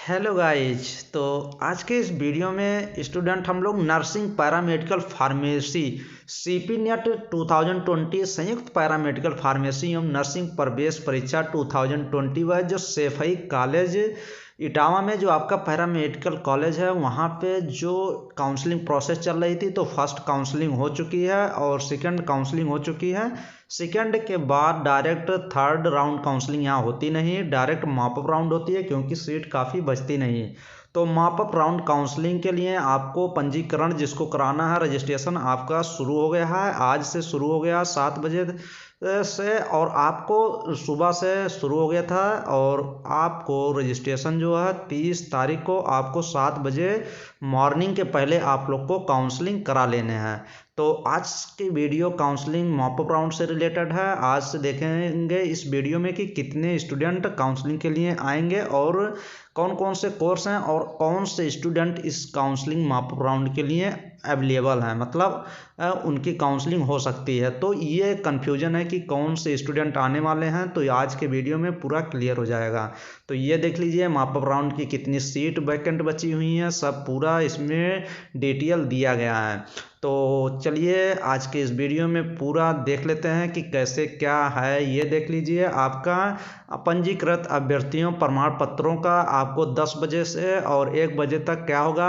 Hello guys. तो आज के इस वीडियो में स्टूडेंट हम लोग nursing paramedical pharmacy CP net 2020 संयुक्त पैरामेडिकल फार्मेसी एवं नर्सिंग प्रवेश परीक्षा 2020 व जो सैफई कॉलेज इटावा में जो आपका पैरामेडिकल कॉलेज है वहाँ पे जो काउंसलिंग प्रोसेस चल रही थी, तो फर्स्ट काउंसलिंग हो चुकी है और सेकंड काउंसलिंग हो चुकी है। सेकंड के बाद डायरेक्ट थर्ड राउंड काउंसलिंग यहाँ होती नहीं है, डायरेक्ट मॉपअप राउंड होती है क्योंकि सीट काफ़ी बचती नहीं है। तो मॉपअप राउंड काउंसलिंग के लिए आपको पंजीकरण जिसको कराना है, रजिस्ट्रेशन आपका शुरू हो गया है, आज से शुरू हो गया 7 बजे से, और आपको सुबह से शुरू हो गया था और आपको रजिस्ट्रेशन जो है 30 तारीख को आपको 7 बजे मॉर्निंग के पहले आप लोग को काउंसलिंग करा लेने हैं। तो आज की वीडियो काउंसलिंग मॉपअप राउंड से रिलेटेड है। आज से देखेंगे इस वीडियो में कि कितने स्टूडेंट काउंसलिंग के लिए आएंगे और कौन कौन से कोर्स हैं और कौन से स्टूडेंट इस काउंसलिंग मॉपअप राउंड के लिए अवेलेबल हैं, मतलब उनकी काउंसलिंग हो सकती है। तो ये कन्फ्यूजन है कि कौन से स्टूडेंट आने वाले हैं, तो आज के वीडियो में पूरा क्लियर हो जाएगा। तो ये देख लीजिए मॉपअप राउंड की कितनी सीट वैकेंट बची हुई हैं, सब पूरा इसमें डिटेल दिया गया है। तो चलिए आज के इस वीडियो में पूरा देख लेते हैं कि कैसे क्या है। ये देख लीजिए आपका पंजीकृत अभ्यर्थियों प्रमाण पत्रों का आपको 10 बजे से और 1 बजे तक क्या होगा,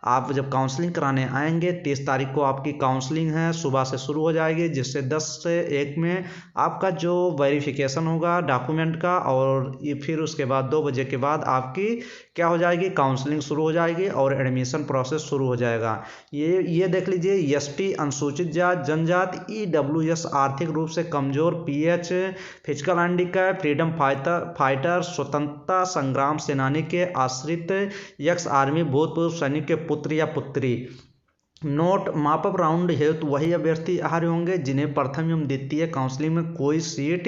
आप जब काउंसलिंग कराने आएंगे 30 तारीख को आपकी काउंसलिंग है, सुबह से शुरू हो जाएगी, जिससे 10 से 1 में आपका जो वेरिफिकेशन होगा डॉक्यूमेंट का, और फिर उसके बाद 2 बजे के बाद आपकी क्या हो जाएगी, काउंसलिंग शुरू हो जाएगी और एडमिशन प्रोसेस शुरू हो जाएगा। ये देख लीजिए एसटी अनुसूचित जात जनजाति, ईडब्ल्यूएस आर्थिक रूप से कमजोर, pH physical handicap, freedom fighter, स्वतंत्रता संग्राम सेनानी के आश्रित, एक्स आर्मी भूतपूर्व सैनिक के पुत्र या पुत्री। नोट: मॉपअप राउंड हेतु वही अभ्यर्थी आहार्य होंगे जिन्हें प्रथम एवं द्वितीय काउंसलिंग में कोई सीट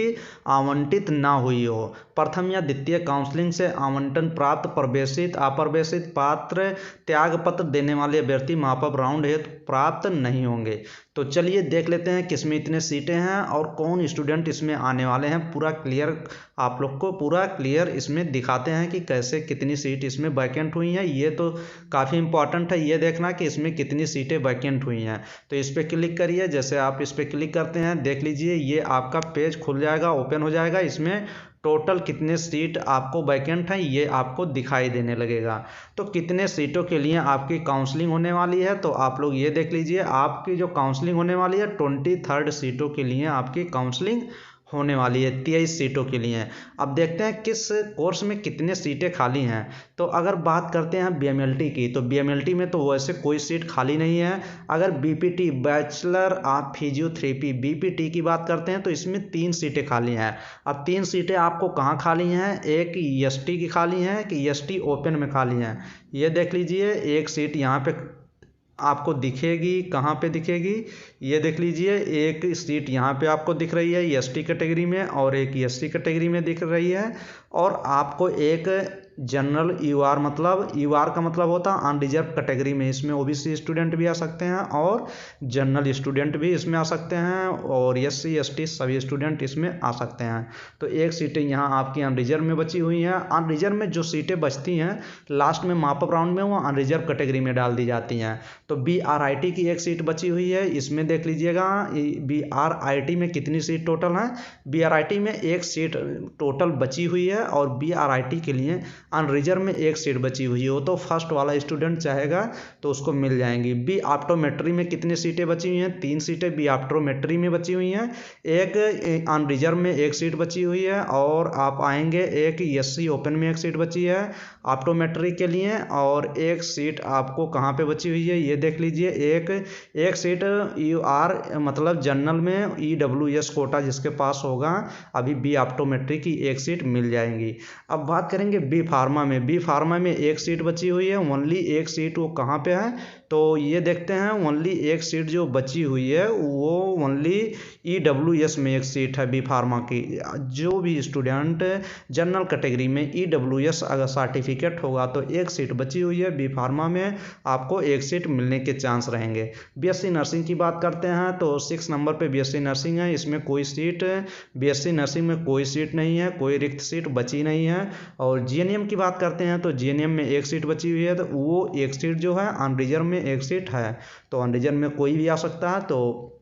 आवंटित न हुई हो। प्रथम या द्वितीय काउंसलिंग से आवंटन प्राप्त प्रवेशित अप्रवेशित पात्र त्यागपत्र देने वाले अभ्यर्थी मॉपअप राउंड हेतु प्राप्त नहीं होंगे। तो चलिए देख लेते हैं किसमें इतने सीटें हैं और कौन स्टूडेंट इसमें आने वाले हैं। पूरा क्लियर आप लोग को पूरा क्लियर इसमें दिखाते हैं कि कैसे कितनी सीट इसमें वैकेंट हुई हैं। ये तो काफ़ी इंपॉर्टेंट है ये देखना कि इसमें कितनी सीटें वैकेंट हुई हैं। तो इस पर क्लिक करिए। जैसे आप इस पर क्लिक करते हैं देख लीजिए ये आपका पेज खुल जाएगा, ओपन हो जाएगा। इसमें टोटल कितने सीट आपको वैकेंट हैं ये आपको दिखाई देने लगेगा। तो कितने सीटों के लिए आपकी काउंसलिंग होने वाली है, तो आप लोग ये देख लीजिए आपकी जो काउंसलिंग होने वाली है 23 सीटों के लिए आपकी काउंसलिंग होने वाली है, 23 सीटों के लिए। अब देखते हैं किस कोर्स में कितने सीटें खाली हैं। तो अगर बात करते हैं बीएमएलटी की, तो बीएमएलटी में तो वैसे कोई सीट खाली नहीं है। अगर BPT bachelor of physiotherapy BPT की बात करते हैं तो इसमें 3 सीटें खाली हैं। अब 3 सीटें आपको कहाँ खाली हैं, एक एसटी की खाली हैं कि एसटी ओपन में खाली हैं। ये देख लीजिए एक सीट यहाँ पे आपको दिखेगी, कहाँ पे दिखेगी, ये देख लीजिए एक सीट यहाँ पे आपको दिख रही है एसटी कैटेगरी में और एक एससी कैटेगरी में दिख रही है, और आपको एक जनरल यूआर, मतलब यूआर का मतलब होता है अनरिजर्व कैटेगरी में, इसमें ओबीसी स्टूडेंट भी आ सकते हैं और जनरल स्टूडेंट भी इसमें आ सकते हैं और एससी एसटी सभी स्टूडेंट इसमें आ सकते हैं। तो एक सीटें यहाँ आपकी अनरिजर्व में बची हुई हैं। अनरिजर्व में जो सीटें बचती हैं लास्ट में मॉपअप राउंड में वो अनरिजर्व कैटेगरी में डाल दी जाती हैं। तो बीआरआईटी की एक सीट बची हुई है, इसमें देख लीजिएगा बीआरआईटी में कितनी सीट टोटल है। बीआरआईटी में एक सीट टोटल बची हुई है और बीआरआईटी के लिए अनरिजर्व में एक सीट बची हुई हो, तो फर्स्ट वाला स्टूडेंट चाहेगा तो उसको मिल जाएंगी। बी ऑप्टोमेट्री में कितनी सीटें बची हुई हैं, 3 सीटें बी ऑप्टोमेट्री में बची हुई हैं, एक अनरिजर्व में एक सीट बची हुई है, और आप आएंगे एक एससी ओपन में एक सीट बची है ऑप्टोमेट्री के लिए, और एक सीट आपको कहाँ पे बची हुई है ये देख लीजिए, एक सीट यूआर मतलब जनरल में ईडब्ल्यूएस कोटा जिसके पास होगा अभी बी ऑप्टोमेट्री की एक सीट मिल जाएंगी। अब बात करेंगे बी फार्मा में। बी फार्मा में एक सीट बची हुई है, ओनली एक सीट, वो कहाँ पे है तो ये देखते हैं। ओनली एक सीट जो बची हुई है वो ओनली ईडब्ल्यूएस में एक सीट है बी फार्मा की। जो भी स्टूडेंट जनरल कैटेगरी में ईडब्ल्यूएस अगर सर्टिफिकेट होगा तो एक सीट बची हुई है बी फार्मा में, आपको एक सीट मिलने के चांस रहेंगे। बीएससी नर्सिंग की बात करते हैं तो 6 नंबर पे बीएससी नर्सिंग है, इसमें कोई सीट बीएससी नर्सिंग में कोई सीट नहीं है, कोई रिक्त सीट बची नहीं है। और जीएनएम की बात करते हैं तो जीएनएम में एक सीट बची हुई है, तो वो एक सीट जो है अनरिजर्व में एक सीट है, तो अनरिजर्व में कोई भी आ सकता है। तो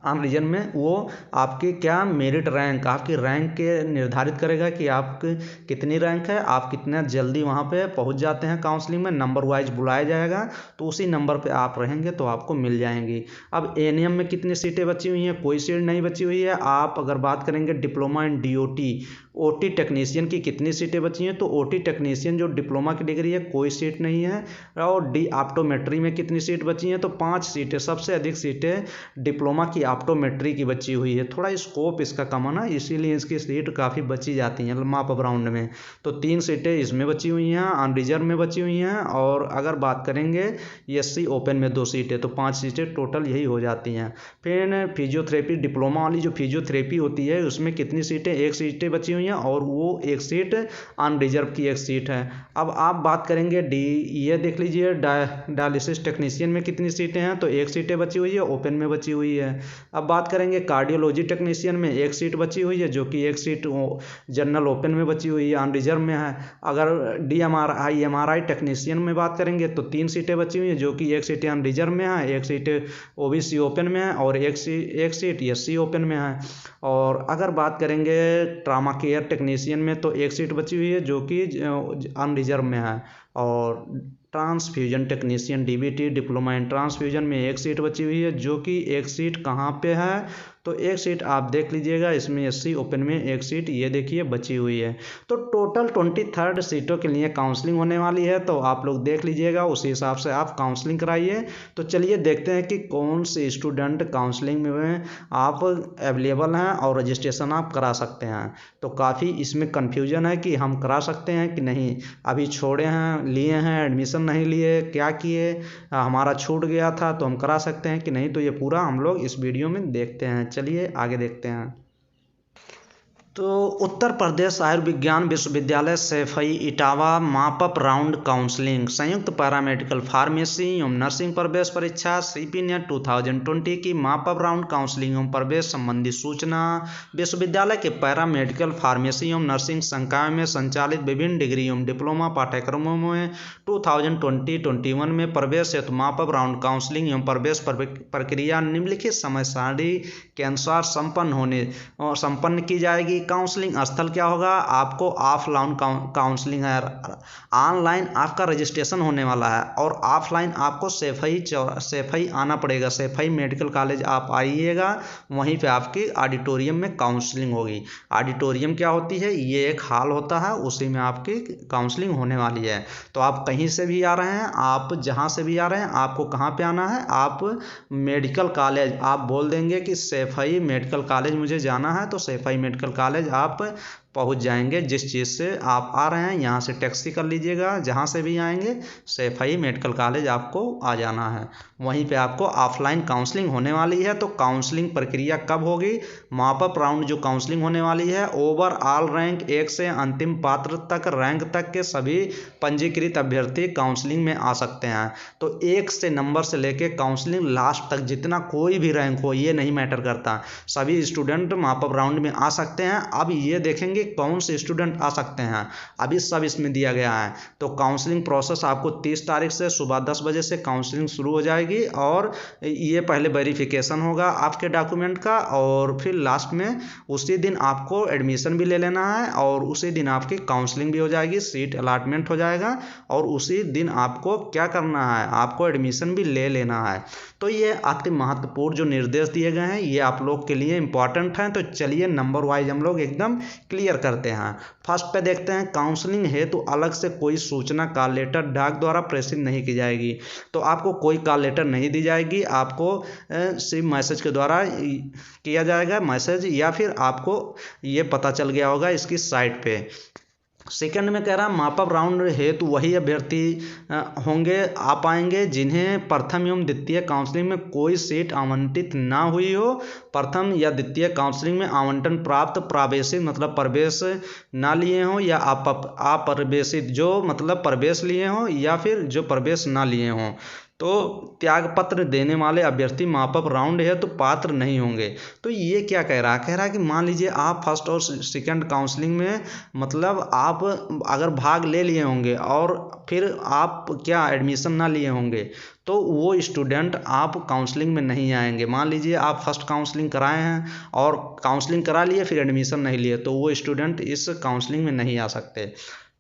आम रीजन में वो आपकी क्या मेरिट रैंक, आपकी रैंक के निर्धारित करेगा कि आप कितनी रैंक है, आप कितना जल्दी वहाँ पे पहुँच जाते हैं काउंसलिंग में। नंबर वाइज बुलाया जाएगा, तो उसी नंबर पे आप रहेंगे तो आपको मिल जाएंगी। अब एएनएम में कितनी सीटें बची हुई हैं, कोई सीट नहीं बची हुई है। आप अगर बात करेंगे diploma in DOT, OT technician की कितनी सीटें बची हैं, तो ओटी टेक्नीशियन जो डिप्लोमा की डिग्री है कोई सीट नहीं है। और डी ऑप्टोमेट्री में कितनी सीट बची हैं, तो 5 सीटें, सबसे अधिक सीटें डिप्लोमा की ऑप्टोमेट्री की बची हुई है। थोड़ा स्कोप इसका कम है ना, इसीलिए इसकी सीट काफ़ी बची जाती हैं माप अप राउंड में। तो 3 सीटें इसमें बची हुई हैं, अनरिजर्व में बची हुई हैं। और अगर बात करेंगे एससी ओपन में 2 सीटें, तो 5 सीटें टोटल यही हो जाती हैं। फिर फिजियोथेरेपी डिप्लोमा वाली जो फिजियोथेरेपी होती है उसमें कितनी सीटें, 1 सीटें बची हुई हैं, और वो 1 सीट अनरिजर्व की 1 सीट है। अब आप बात करेंगे ये देख लीजिए डायलिसिस टेक्नीशियन में कितनी सीटें हैं, तो 1 सीटें बची हुई है, ओपन में बची हुई है। अब बात करेंगे कार्डियोलॉजी टेक्नीशियन में 1 सीट बची हुई है, जो कि 1 सीट जनरल ओपन में बची हुई है, अनरिजर्व में है। अगर डीएमआरआई एमआरआई टेक्नीशियन में बात करेंगे तो 3 सीटें बची हुई हैं, जो कि 1 सीट अनरिजर्व में है, 1 सीट ओबीसी ओपन में है, और 1 सीट एससी ओपन में है। और अगर बात करेंगे ट्रामा केयर टेक्नीशियन में तो 1 सीट बची हुई है, जो कि अनरिजर्व में है। और transfusion technician DBT diploma in transfusion में 1 सीट बची हुई है, जो कि 1 सीट कहाँ पे है, तो 1 सीट आप देख लीजिएगा, इसमें एससी ओपन में 1 सीट ये देखिए बची हुई है। तो टोटल 23 सीटों के लिए काउंसलिंग होने वाली है, तो आप लोग देख लीजिएगा, उसी हिसाब से आप काउंसलिंग कराइए। तो चलिए देखते हैं कि कौन से स्टूडेंट काउंसलिंग में आप अवेलेबल हैं और रजिस्ट्रेशन आप करा सकते हैं। तो काफ़ी इसमें कन्फ्यूजन है कि हम करा सकते हैं कि नहीं, अभी छोड़े हैं, लिए हैं एडमिशन नहीं लिए, क्या किए, हमारा छूट गया था, तो हम करा सकते हैं कि नहीं। तो ये पूरा हम लोग इस वीडियो में देखते हैं। चलिए आगे देखते हैं। तो उत्तर प्रदेश आयुर्विज्ञान विश्वविद्यालय सैफई इटावा माप अप राउंड काउंसलिंग संयुक्त पैरामेडिकल फार्मेसी एवं नर्सिंग प्रवेश परीक्षा सीपी नेट 2020 की माप अप राउंड काउंसलिंग एवं प्रवेश संबंधी सूचना विश्वविद्यालय के पैरामेडिकल फार्मेसी एवं नर्सिंग संकाय में संचालित विभिन्न डिग्री एवं डिप्लोमा पाठ्यक्रमों में 2020-21 में प्रवेश हेतु माप अप राउंड काउंसलिंग एवं प्रवेश प्रक्रिया निम्नलिखित समय सारणी के अनुसार संपन्न की जाएगी। काउंसलिंग स्थल क्या होगा, आपको ऑफलाइन काउंसलिंग है, ऑनलाइन आपका रजिस्ट्रेशन होने वाला है, और ऑफलाइन आपको सैफई आना पड़ेगा। सैफई मेडिकल कॉलेज आप आइएगा, वहीं पे आपकी ऑडिटोरियम में काउंसलिंग होगी। ऑडिटोरियम क्या होती है, ये एक हॉल होता है, उसी में आपकी काउंसलिंग होने वाली है। तो आप कहीं से भी आ रहे हैं, आप जहाँ से भी आ रहे हैं, आपको कहाँ पे आना है, आप मेडिकल कॉलेज आप बोल देंगे कि सैफई मेडिकल कॉलेज मुझे जाना है, तो सैफई मेडिकल कॉलेज आप पहुंच जाएंगे। जिस चीज़ से आप आ रहे हैं यहाँ से टैक्सी कर लीजिएगा, जहाँ से भी आएंगे सैफई मेडिकल कॉलेज आपको आ जाना है, वहीं पे आपको ऑफलाइन काउंसलिंग होने वाली है। तो काउंसलिंग प्रक्रिया कब होगी, माप अप राउंड जो काउंसलिंग होने वाली है, ओवरऑल रैंक 1 से अंतिम पात्र तक रैंक तक के सभी पंजीकृत अभ्यर्थी काउंसलिंग में आ सकते हैं। तो 1 से नंबर से लेके काउंसलिंग लास्ट तक जितना कोई भी रैंक हो, ये नहीं मैटर करता, सभी स्टूडेंट माप अप राउंड में आ सकते हैं। अब ये देखेंगे कौन से स्टूडेंट आ सकते हैं, अभी सब इसमें दिया गया है। तो काउंसलिंग प्रोसेस आपको 30 तारीख से सुबह 10 बजे से काउंसलिंग शुरू हो जाएगी, और ये पहले वेरिफिकेशन होगा आपके डॉक्यूमेंट का, और फिर लास्ट में उसी दिन आपको एडमिशन भी ले लेना है, और उसी दिन आपकी काउंसलिंग भी हो जाएगी, सीट अलॉटमेंट हो जाएगा, और उसी दिन आपको क्या करना है, आपको एडमिशन भी ले लेना है। तो ये अति महत्वपूर्ण जो निर्देश दिए गए हैं, ये आप लोग के लिए इंपॉर्टेंट हैं। तो चलिए नंबर वाइज हम लोग एकदम क्लियर करते हैं। फर्स्ट पे देखते हैं, काउंसलिंग हेतु अलग से कोई सूचना कॉल लेटर डाक द्वारा प्रेषित नहीं की जाएगी। तो आपको कोई कॉल लेटर नहीं दी जाएगी, आपको सिर्फ मैसेज के द्वारा किया जाएगा मैसेज, या फिर आपको ये पता चल गया होगा इसकी साइट पे। सेकंड में कह रहा माप अप राउंड हेतु वही अभ्यर्थी होंगे आ पाएंगे जिन्हें प्रथम एवं द्वितीय काउंसलिंग में कोई सीट आवंटित ना हुई हो। प्रथम या द्वितीय काउंसलिंग में आवंटन प्राप्त प्रावेशित मतलब प्रवेश ना लिए हों, या अप्रवेशित जो मतलब प्रवेश लिए हों, या फिर जो प्रवेश ना लिए हों। तो त्याग पत्र देने वाले अभ्यर्थी मापअप राउंड है तो पात्र नहीं होंगे। तो ये क्या कह रहा है, कह रहा है कि मान लीजिए आप फर्स्ट और सेकंड काउंसलिंग में मतलब आप अगर भाग ले लिए होंगे और फिर आप क्या एडमिशन ना लिए होंगे तो वो स्टूडेंट आप काउंसलिंग में नहीं आएंगे। मान लीजिए आप फर्स्ट काउंसलिंग कराए हैं और काउंसलिंग करा लिए फिर एडमिशन नहीं लिए तो वो स्टूडेंट इस काउंसलिंग में नहीं आ सकते।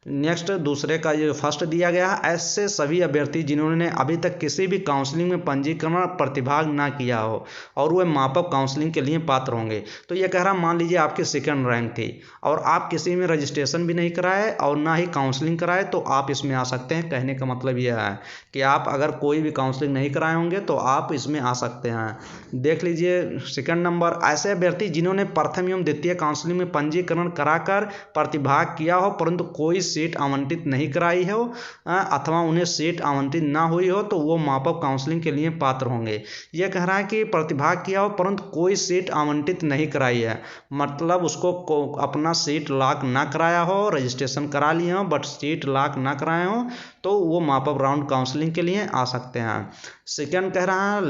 नेक्स्ट दूसरे का जो फर्स्ट दिया गया है, ऐसे सभी अभ्यर्थी जिन्होंने अभी तक किसी भी काउंसलिंग में पंजीकरण प्रतिभाग ना किया हो और वे मापअप काउंसलिंग के लिए पात्र होंगे। तो ये कह रहा मान लीजिए आपकी सेकंड रैंक थी और आप किसी में रजिस्ट्रेशन भी नहीं कराए और ना ही काउंसलिंग कराए तो आप इसमें आ सकते हैं। कहने का मतलब यह है कि आप अगर कोई भी काउंसलिंग नहीं कराए होंगे तो आप इसमें आ सकते हैं। देख लीजिए सेकंड नंबर, ऐसे अभ्यर्थी जिन्होंने प्रथम एवं द्वितीय काउंसलिंग में पंजीकरण कराकर प्रतिभाग किया हो परंतु कोई सीट आवंटित नहीं कराई हो अथवा उन्हें सीट आवंटित ना हुई हो तो वो मापअप काउंसलिंग के लिए पात्र होंगे। यह कह रहा है कि प्रतिभाग किया हो परंतु कोई सीट आवंटित नहीं कराई है, मतलब उसको अपना सीट लॉक ना कराया हो, रजिस्ट्रेशन करा लिए हो बट सीट लॉक ना कराए हो तो वो मापअप राउंड काउंसलिंग के लिए आ सकते हैं। सेकंड कह रहा है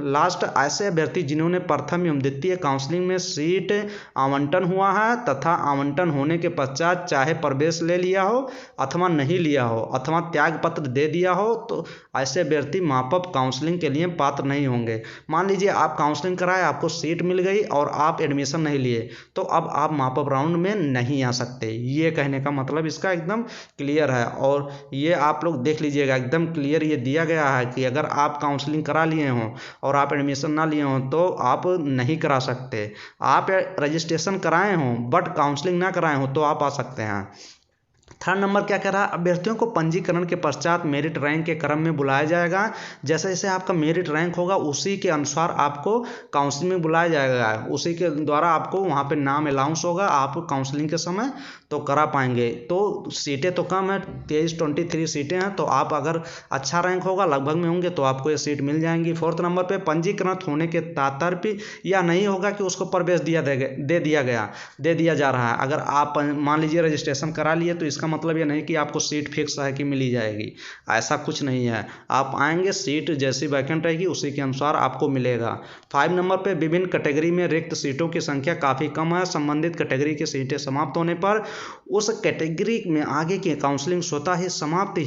लास्ट, ऐसे अभ्यर्थी जिन्होंने प्रथम एवं द्वितीय काउंसलिंग में सीट आवंटन हुआ है तथा आवंटन होने के पश्चात चाहे प्रवेश ले लिया हो अथवा नहीं लिया हो अथवा त्याग पत्र दे दिया हो तो ऐसे अभ्यर्थी मापअप काउंसलिंग के लिए पात्र नहीं होंगे। मान लीजिए आप काउंसलिंग कराए, आपको सीट मिल गई और आप एडमिशन नहीं लिए तो अब आप मापअप राउंड में नहीं आ सकते। ये कहने का मतलब इसका एकदम क्लियर है और ये आप लोग देख लीजिएगा एकदम क्लियर ये दिया गया है कि अगर आप काउंसलिंग करा लिए हों और आप एडमिशन ना लिए हों तो आप नहीं करा सकते। आप रजिस्ट्रेशन कराए हों बट काउंसलिंग ना कराए हों तो आप आ सकते हैं। थर्ड नंबर क्या कह रहा है, अभ्यर्थियों को पंजीकरण के पश्चात मेरिट रैंक के क्रम में बुलाया जाएगा। जैसे जैसे आपका मेरिट रैंक होगा उसी के अनुसार आपको काउंसलिंग में बुलाया जाएगा, उसी के द्वारा आपको वहाँ पे नाम अलाउंस होगा, आप काउंसलिंग के समय तो करा पाएंगे। तो सीटें तो कम है, 23 सीटें हैं, तो आप अगर अच्छा रैंक होगा लगभग में होंगे तो आपको ये सीट मिल जाएंगी। फोर्थ नंबर पे पंजीकृत होने के तात्पर्य या नहीं होगा कि उसको प्रवेश दे दिया जा रहा है। अगर आप मान लीजिए रजिस्ट्रेशन करा लिए तो इसका मतलब ये नहीं कि आपको सीट फिक्स है कि मिली जाएगी, ऐसा कुछ नहीं है। आप आएंगे, सीट जैसी वैकेंट रहेगी उसी के अनुसार आपको मिलेगा। 5 नंबर पे विभिन्न कैटेगरी में रिक्त सीटों की संख्या काफ़ी कम है। संबंधित कैटेगरी की सीटें समाप्त होने पर उस कैटेगरी में आगे की काउंसलिंग स्वतः ही समाप्त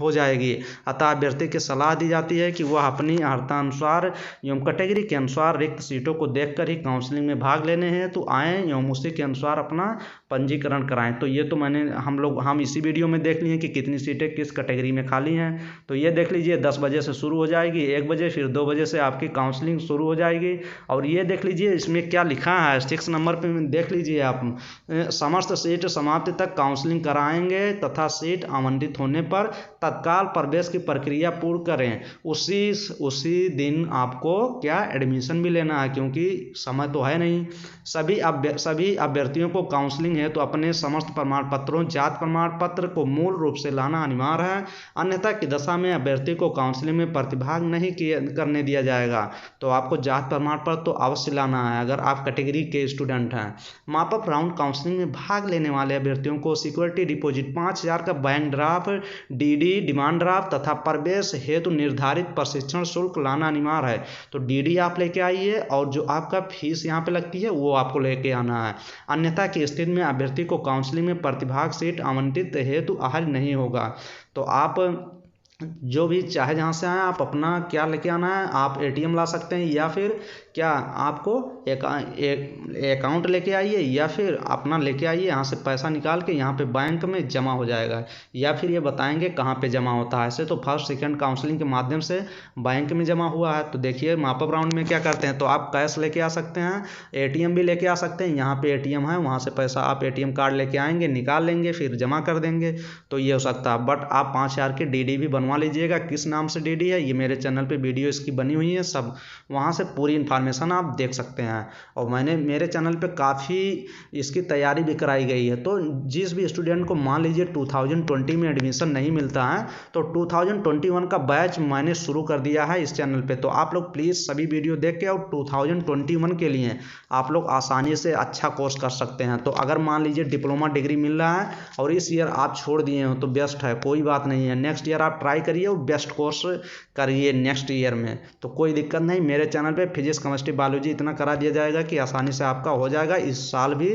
हो जाएगी। अतः अभ्यर्थी की सलाह दी जाती है कि वह अपनी अर्हतानुसार एवं कैटेगरी के अनुसार रिक्त सीटों को देखकर ही काउंसलिंग में भाग लेने हैं तो आएँ एवं उसी के अनुसार अपना पंजीकरण कराएं। तो ये तो हम इसी वीडियो में देख लिए कि कितनी सीटें किस कैटेगरी में खाली हैं। तो ये देख लीजिए 10 बजे से शुरू हो जाएगी, 1 बजे फिर 2 बजे से आपकी काउंसलिंग शुरू हो जाएगी। और ये देख लीजिए इसमें क्या लिखा है 6 नंबर पे देख लीजिए आप, समस्त सीट समाप्ति तक काउंसलिंग कराएंगे तथा सीट आवंटित होने पर तत्काल प्रवेश की प्रक्रिया पूर्ण करें। उसी दिन आपको क्या एडमिशन भी लेना है क्योंकि समय तो है नहीं। सभी अभ्यर्थियों को काउंसलिंग है तो अपने समस्त प्रमाण पत्रों जात प्रमाण पत्र को मूल रूप से लाना अनिवार्य है, अन्यथा की दशा में अभ्यर्थी को काउंसलिंग में प्रतिभाग नहीं करने दिया जाएगा। तो आपको जात प्रमाण पत्र तो अवश्य लाना है अगर आप कैटेगरी के स्टूडेंट हैं। मापअप राउंड काउंसलिंग में भाग लेने वाले अभ्यर्थियों को सिक्योरिटी डिपॉजिट 5,000 का bank draft, DD, demand draft तथा प्रवेश हेतु निर्धारित प्रशिक्षण शुल्क लाना अनिवार्य है। तो डीडी आप लेके आइए और जो आपका फीस यहाँ पे लगती है वो आपको लेके आना है, अन्यथा की स्थिति में अभ्यर्थी को काउंसलिंग में प्रतिभाग सीट आवंटित हेतु अर्ह नहीं होगा। तो आप जो भी चाहे जहाँ से आए आप अपना क्या लेके आना है, आप एटीएम ला सकते हैं या फिर क्या आपको अकाउंट लेके आइए या फिर अपना लेके आइए, यहाँ से पैसा निकाल के यहाँ पे बैंक में जमा हो जाएगा या फिर ये बताएंगे कहाँ पे जमा होता है। ऐसे तो फर्स्ट सेकंड काउंसलिंग के माध्यम से बैंक में जमा हुआ है। तो देखिए मापअप राउंड में क्या करते हैं, तो आप कैश लेके आ सकते हैं, एटीएम भी लेके आ सकते हैं, यहाँ पे एटीएम है वहाँ से पैसा आप एटीएम कार्ड लेके आएंगे, निकाल लेंगे फिर जमा कर देंगे, तो ये हो सकता है। बट आप 5,000 की डीडी भी बनवा लीजिएगा। किस नाम से डीडी है ये मेरे चैनल पे वीडियो इसकी बनी हुई है, सब वहाँ से पूरी इन्फॉर्मेशन इन्फॉर्मेशन आप देख सकते हैं। और मेरे चैनल पे काफ़ी इसकी तैयारी भी कराई गई है। तो जिस भी स्टूडेंट को मान लीजिए 2020 में एडमिशन नहीं मिलता है तो 2021 का बैच मैंने शुरू कर दिया है इस चैनल पे। तो आप लोग प्लीज़ सभी वीडियो देख के और 2021 के लिए आप लोग आसानी से अच्छा कोर्स कर सकते हैं। तो अगर मान लीजिए डिप्लोमा डिग्री मिल रहा है और इस ईयर आप छोड़ दिए हो तो बेस्ट है, कोई बात नहीं है। नेक्स्ट ईयर आप ट्राई करिए और बेस्ट कोर्स करिए नेक्स्ट ईयर में, तो कोई दिक्कत नहीं। मेरे चैनल पे फिजिक्स केमिस्ट्री बायोलॉजी इतना करा दिया जाएगा कि आसानी से आपका हो जाएगा। इस साल भी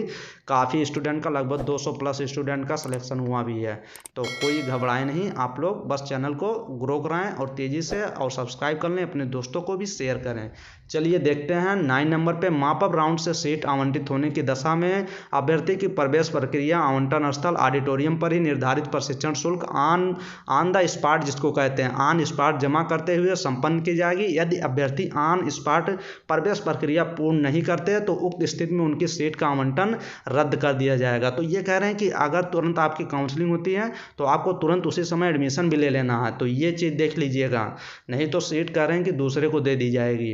काफ़ी स्टूडेंट का लगभग 200 प्लस स्टूडेंट का सिलेक्शन हुआ भी है। तो कोई घबराए नहीं, आप लोग बस चैनल को ग्रो कराएं और तेज़ी से और सब्सक्राइब कर लें, अपने दोस्तों को भी शेयर करें। चलिए देखते हैं 9 नंबर पे मापअप राउंड से सीट आवंटित होने की दशा में अभ्यर्थी की प्रवेश प्रक्रिया आवंटन स्थल ऑडिटोरियम पर ही निर्धारित प्रशिक्षण शुल्क ऑन द स्पॉट, जिसको कहते हैं ऑन स्पॉट, जमा करते हुए संपन्न की जाएगी। यदि अभ्यर्थी ऑन स्पॉट प्रवेश प्रक्रिया पूर्ण नहीं करते तो उक्त स्थिति में उनकी सीट का आवंटन रद्द कर दिया जाएगा। तो ये कह रहे हैं कि अगर तुरंत आपकी काउंसलिंग होती है तो आपको तुरंत उसी समय एडमिशन भी ले लेना है। तो ये चीज़ देख लीजिएगा, नहीं तो सीट कह रहे हैं कि दूसरे को दे दी जाएगी।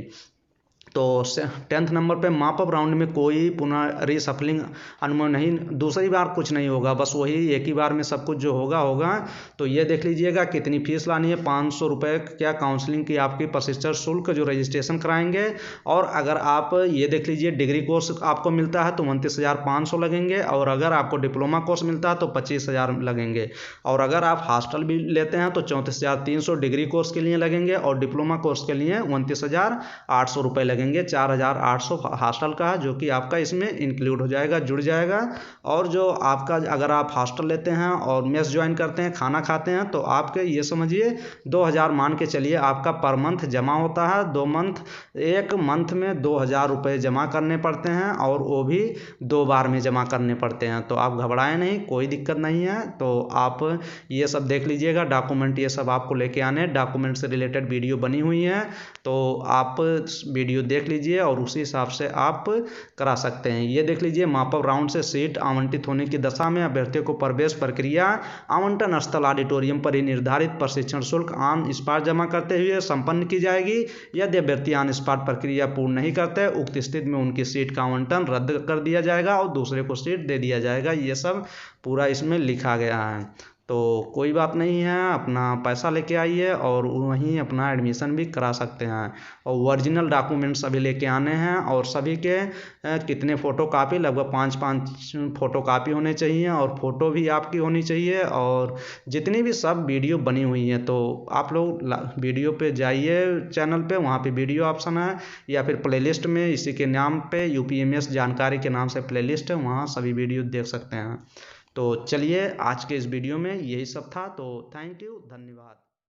तो 10th नंबर पे मापअप राउंड में कोई पुनः रीसफलिंग अनुमति नहीं, दूसरी बार कुछ नहीं होगा, बस वही एक ही बार में सब कुछ जो होगा। तो ये देख लीजिएगा कितनी फीस लानी है, 500 रुपये क्या काउंसलिंग की आपकी प्रशिक्षण शुल्क जो रजिस्ट्रेशन कराएंगे। और अगर आप ये देख लीजिए डिग्री कोर्स आपको मिलता है तो 29,500 लगेंगे, और अगर आपको डिप्लोमा कोर्स मिलता है तो 25,000 लगेंगे, और अगर आप हॉस्टल भी लेते हैं तो 34,300 डिग्री कोर्स के लिए लगेंगे, और डिप्लोमा कोर्स के लिए 29,800 रुपये लगेंगे। 4,800 हॉस्टल का है, जो कि आपका इसमें इंक्लूड हो जाएगा, जुड़ जाएगा। और जो आपका अगर आप हॉस्टल लेते हैं और मेस ज्वाइन करते हैं, खाना खाते हैं, तो आपके ये समझिए 2,000 मान के चलिए आपका पर मंथ जमा होता है। एक मंथ में 2,000 रुपये जमा करने पड़ते हैं, और वो भी 2 बार में जमा करने पड़ते हैं। तो आप घबराएं नहीं, कोई दिक्कत नहीं है। तो आप ये सब देख लीजिएगा, डॉक्यूमेंट ये सब आपको लेके आने, डॉक्यूमेंट से रिलेटेड वीडियो बनी हुई है। तो आप वीडियो देख लीजिए और उसी हिसाब से आप करा सकते हैं। ये देख लीजिए मापअप राउंड से सीट आवंटित होने की दशा में अभ्यर्थियों को प्रवेश प्रक्रिया आवंटन स्थल ऑडिटोरियम पर ही निर्धारित प्रशिक्षण शुल्क ऑन स्पॉट जमा करते हुए संपन्न की जाएगी। यदि अभ्यर्थी ऑन स्पॉट प्रक्रिया पूर्ण नहीं करते उक्त स्थिति में उनकी सीट का आवंटन रद्द कर दिया जाएगा और दूसरे को सीट दे दिया जाएगा। ये सब पूरा इसमें लिखा गया है। तो कोई बात नहीं है, अपना पैसा लेके आइए और वहीं अपना एडमिशन भी करा सकते हैं। और ओरिजिनल डॉक्यूमेंट्स सभी लेके आने हैं, और सभी के कितने फ़ोटो कापी, लगभग 5 फ़ोटो कापी होने चाहिए, और फ़ोटो भी आपकी होनी चाहिए। और जितनी भी सब वीडियो बनी हुई है तो आप लोग वीडियो पे जाइए, चैनल पे, वहाँ पे वीडियो ऑप्शन है, या फिर प्लेलिस्ट में इसी के नाम पे UPMS जानकारी के नाम से प्लेलिस्ट है, वहाँ सभी वीडियो देख सकते हैं। तो चलिए आज के इस वीडियो में यही सब था। तो थैंक यू, धन्यवाद।